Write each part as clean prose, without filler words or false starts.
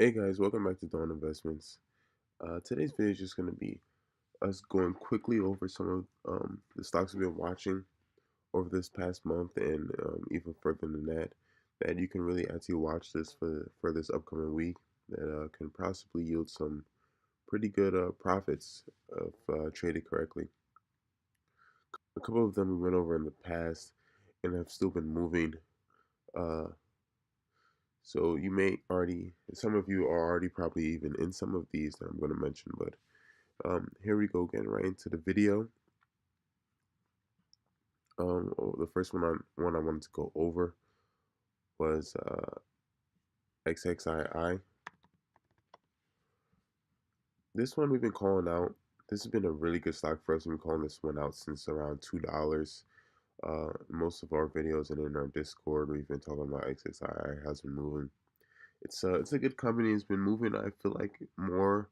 Hey guys, welcome back to Dawn Investments. Today's video is just going to be us going quickly over some of the stocks we've been watching over this past month and even further than that, that you can really actually watch this for this upcoming week that can possibly yield some pretty good profits if traded correctly. A couple of them we went over in the past and have still been moving. Uh, So you may already, some of you are already probably even in some of these that I'm going to mention, but here we go, getting right into the video. The first one I wanted to go over was XXII. This one we've been calling out. This has been a really good stock for us. We've been calling this one out since around $2. Most of our videos and in our Discord, we've been talking about XXII has been moving. It's a good company. It's been moving. I feel like more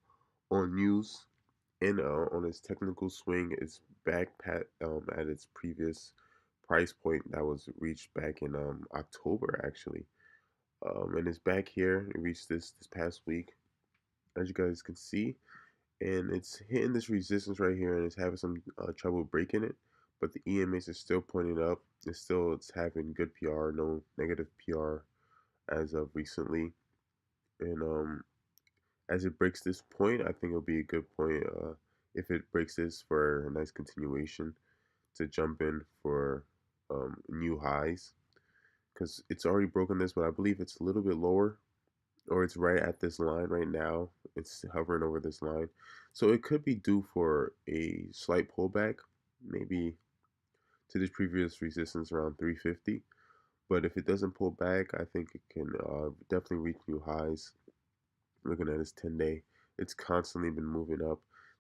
on news and on its technical swing. It's back at its previous price point that was reached back in October actually, and it's back here. It reached this past week, as you guys can see, and it's hitting this resistance right here, and it's having some trouble breaking it. But the EMAs are still pointing up. It's having good PR, no negative PR as of recently, and as it breaks this point, I think it'll be a good point if it breaks this for a nice continuation to jump in for new highs because it's already broken this, but I believe it's a little bit lower or it's right at this line right now. It's hovering over this line. So it could be due for a slight pullback, maybe to this previous resistance around 350. But if it doesn't pull back, I think it can definitely reach new highs. Looking at its 10-day, it's constantly been moving up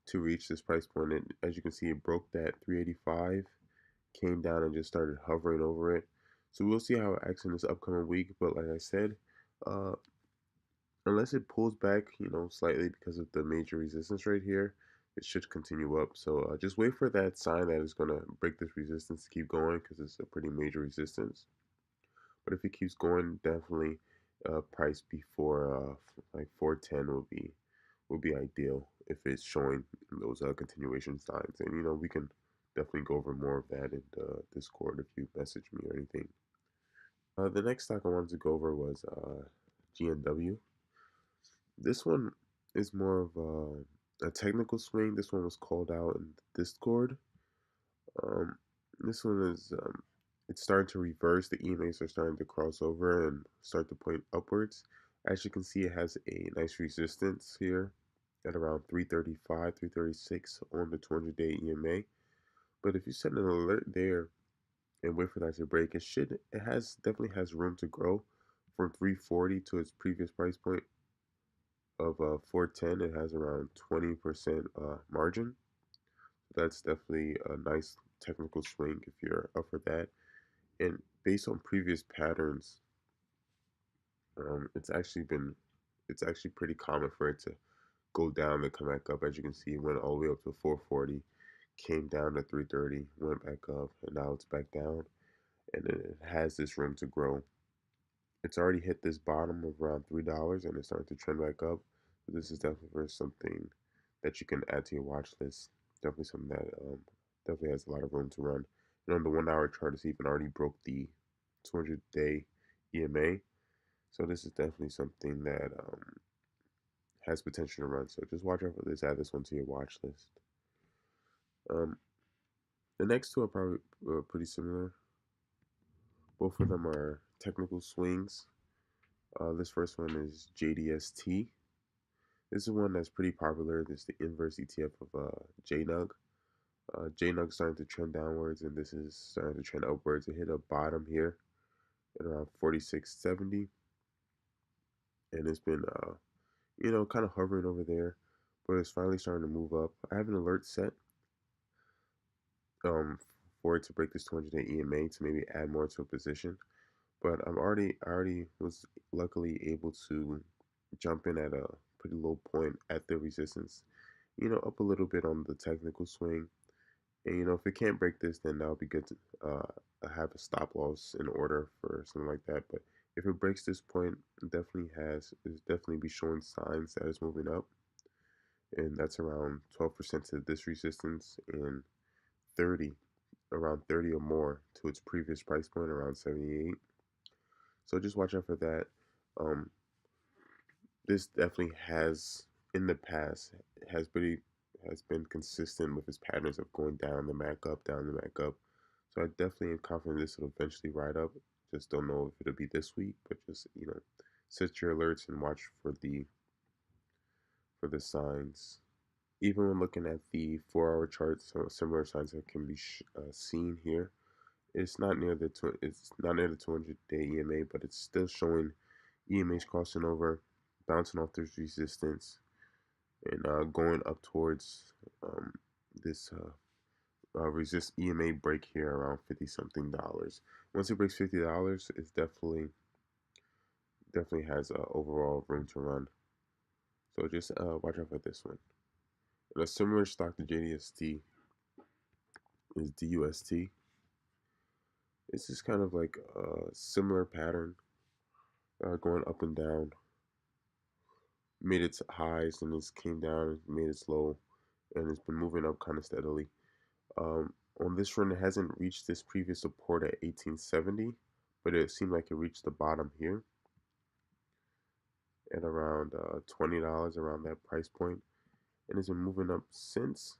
to reach this price point. And as you can see, it broke that 385, came down and just started hovering over it. So we'll see how it acts in this upcoming week. But like I said, uh, unless it pulls back, slightly because of the major resistance right here, it should continue up. So just wait for that sign that is going to break this resistance to keep going because it's a pretty major resistance. But if it keeps going, definitely price before like 410 will be ideal if it's showing those continuation signs. And we can definitely go over more of that in the Discord if you message me or anything. The next stock I wanted to go over was GNW. This one is more of a technical swing. This one was called out in the Discord. Um, this one is it's starting to reverse. The EMAs are starting to cross over and start to point upwards. As you can see, it has a nice resistance here at around 335, 336 on the 200-day EMA. But if you set an alert there and wait for that to break, it definitely has room to grow from 340 to its previous price point of 410. It has around 20% margin. That's definitely a nice technical swing if you're up for that. And based on previous patterns, it's actually pretty common for it to go down and come back up. As you can see, it went all the way up to 440, came down to 330, went back up, and now it's back down. And it has this room to grow. It's already hit this bottom of around $3, and it's starting to trend back up. So this is definitely for something that you can add to your watch list. Definitely something that definitely has a lot of room to run. And on the 1 hour chart, it's even already broke the 200-day EMA. So this is definitely something that has potential to run. So just watch out for this. Add this one to your watch list. Um, the next two are probably pretty similar. Both of them are technical swings. This first one is JDST. This is one that's pretty popular. This is the inverse ETF of JNUG. JNUG starting to trend downwards, and this is starting to trend upwards. It hit a bottom here at around 46.70, and it's been kind of hovering over there, but it's finally starting to move up. I have an alert set um, for it to break this 200-day EMA to maybe add more to a position, but I already was luckily able to jump in at a pretty low point at the resistance, up a little bit on the technical swing. And if it can't break this, then that'll be good to have a stop loss in order for something like that. But If it breaks this point, it's definitely be showing signs that it's moving up, and that's around 12% to this resistance and 30 around 30 or more to its previous price point around 78. So just watch out for that. Um, this definitely has in the past has been consistent with its patterns of going down the back up, down the back up. So I definitely am confident this will eventually ride up. Just don't know if it'll be this week, but just set your alerts and watch for the signs. Even when looking at the 4-hour charts, so similar signs that can be seen here. It's not near the 200-day EMA, but it's still showing EMA's crossing over, bouncing off this resistance, and going up towards this resist EMA break here around 50 something dollars. Once it breaks $50, it's definitely has overall room to run. So just watch out for this one. And a similar stock to JDST is DUST. It's just kind of like a similar pattern, going up and down. Made its highs and it's came down, made its low, and it's been moving up kind of steadily. On this run, it hasn't reached this previous support at 1870, but it seemed like it reached the bottom here at around $20 around that price point, and it's been moving up since.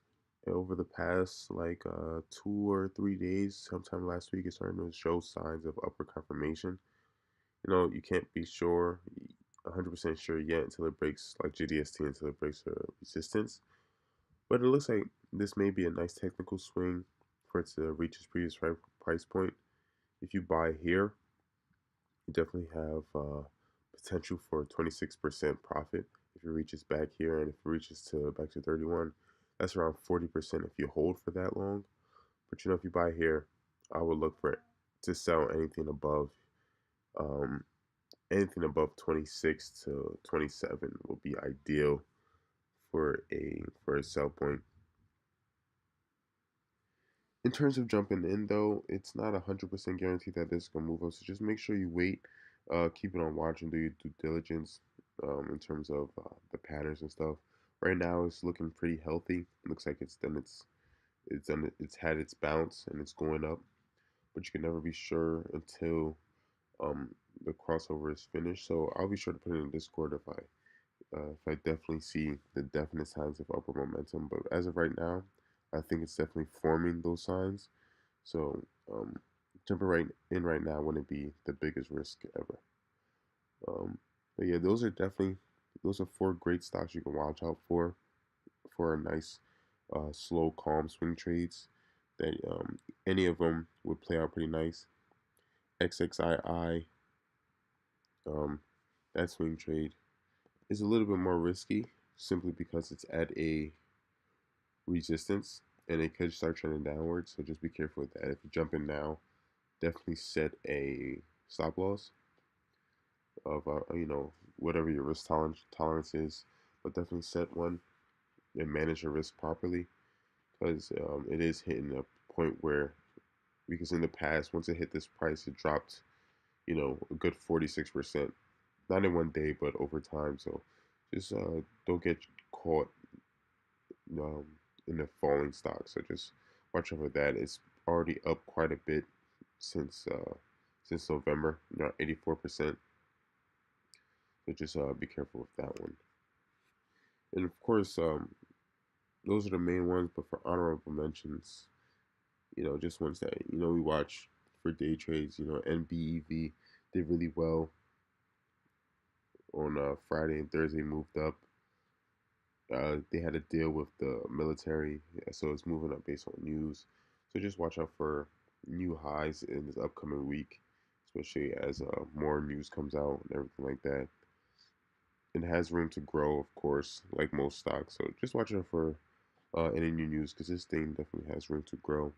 Over the past like 2 or 3 days, sometime last week, it's starting to show signs of upward confirmation. You can't be sure, 100% sure yet until it breaks like GDST, until it breaks a resistance. But it looks like this may be a nice technical swing for it to reach its previous price point. If you buy here, you definitely have potential for a 26% profit if it reaches back here, and if it reaches to back to 31, that's around 40% if you hold for that long. But if you buy here, I would look for it to sell um, anything above 26 to 27 will be ideal for a sell point. In terms of jumping in, though, it's not 100% guaranteed that this is gonna move up. So just make sure you wait, keep it on watch, and do your due diligence in terms of the patterns and stuff. Right now, it's looking pretty healthy. It looks like it's had its bounce and it's going up, but you can never be sure until um, the crossover is finished. So I'll be sure to put it in Discord if I definitely see the definite signs of upward momentum. But as of right now, I think it's definitely forming those signs. So jumping right in right now wouldn't be the biggest risk ever. But yeah, those are four great stocks you can watch out for a nice, slow, calm swing trades. That any of them would play out pretty nice. XXII, um, that swing trade is a little bit more risky simply because it's at a resistance and it could start trending downwards. So just be careful with that. If you jump in now, definitely set a stop loss of whatever your risk tolerance is, but definitely set one and manage your risk properly because it is hitting a point where because in the past once it hit this price it dropped a good 46%, not in one day but over time. So just don't get caught um, in a falling stock. So just watch out for that. It's already up quite a bit since November, 84%. So just be careful with that one. And of course, those are the main ones. But for honorable mentions, just ones that we watch for day trades. NBEV did really well on Friday and Thursday. Moved up. They had a deal with the military, so it's moving up based on news. So just watch out for new highs in this upcoming week, especially as more news comes out and everything like that. It has room to grow, of course, like most stocks. So just watch out for any new news because this thing definitely has room to grow.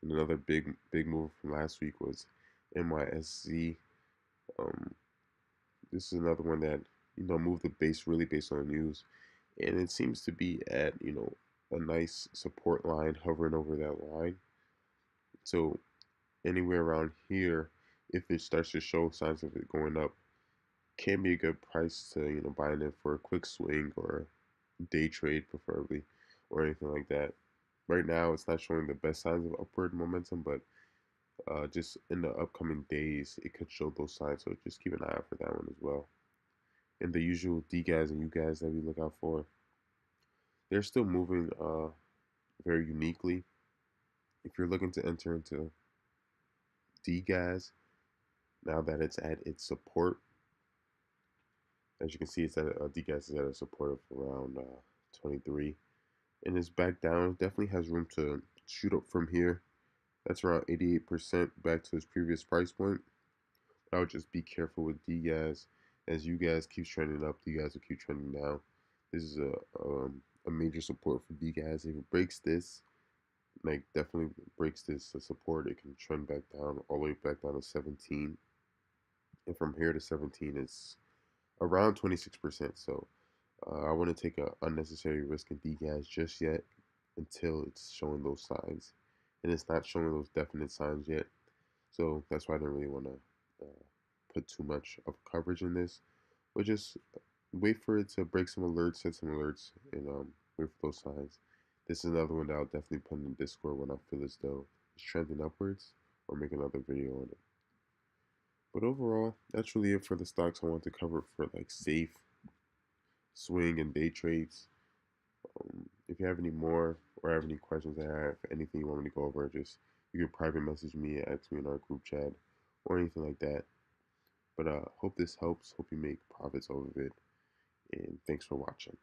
And another big move from last week was NYSZ. Um, this is another one that moved the base really based on the news, and it seems to be at a nice support line hovering over that line. So anywhere around here if it starts to show signs of it going up, can be a good price to buying it for a quick swing or day trade preferably, or anything like that. Right now, it's not showing the best signs of upward momentum, but just in the upcoming days, it could show those signs. So just keep an eye out for that one as well. And the usual D guys and U guys that we look out for, they're still moving very uniquely. If you're looking to enter into D guys, now that it's at its support, as you can see, it's at D guys is at a support of around 23, and it's back down. It definitely has room to shoot up from here. That's around 88% back to its previous price point. I would just be careful with D guys. As U guys keeps trending up, D guys will keep trending down. This is a major support for D guys. If it breaks this, like definitely breaks this support, it can trend back down all the way back down to 17. And from here to 17 is around 26%. So I wouldn't take an unnecessary risk in D gas just yet until it's showing those signs. And it's not showing those definite signs yet. So that's why I didn't really want to put too much of coverage in this. But just wait for it to break some alerts, set some alerts, and wait for those signs. This is another one that I'll definitely put in Discord when I feel as though it's trending upwards, or make another video on it. But overall, that's really it for the stocks I want to cover for like safe swing and day trades. If you have any more or have any questions I have, anything you want me to go over, just you can private message me, ask me in our group chat, or anything like that. But hope this helps. Hope you make profits over of it. And thanks for watching.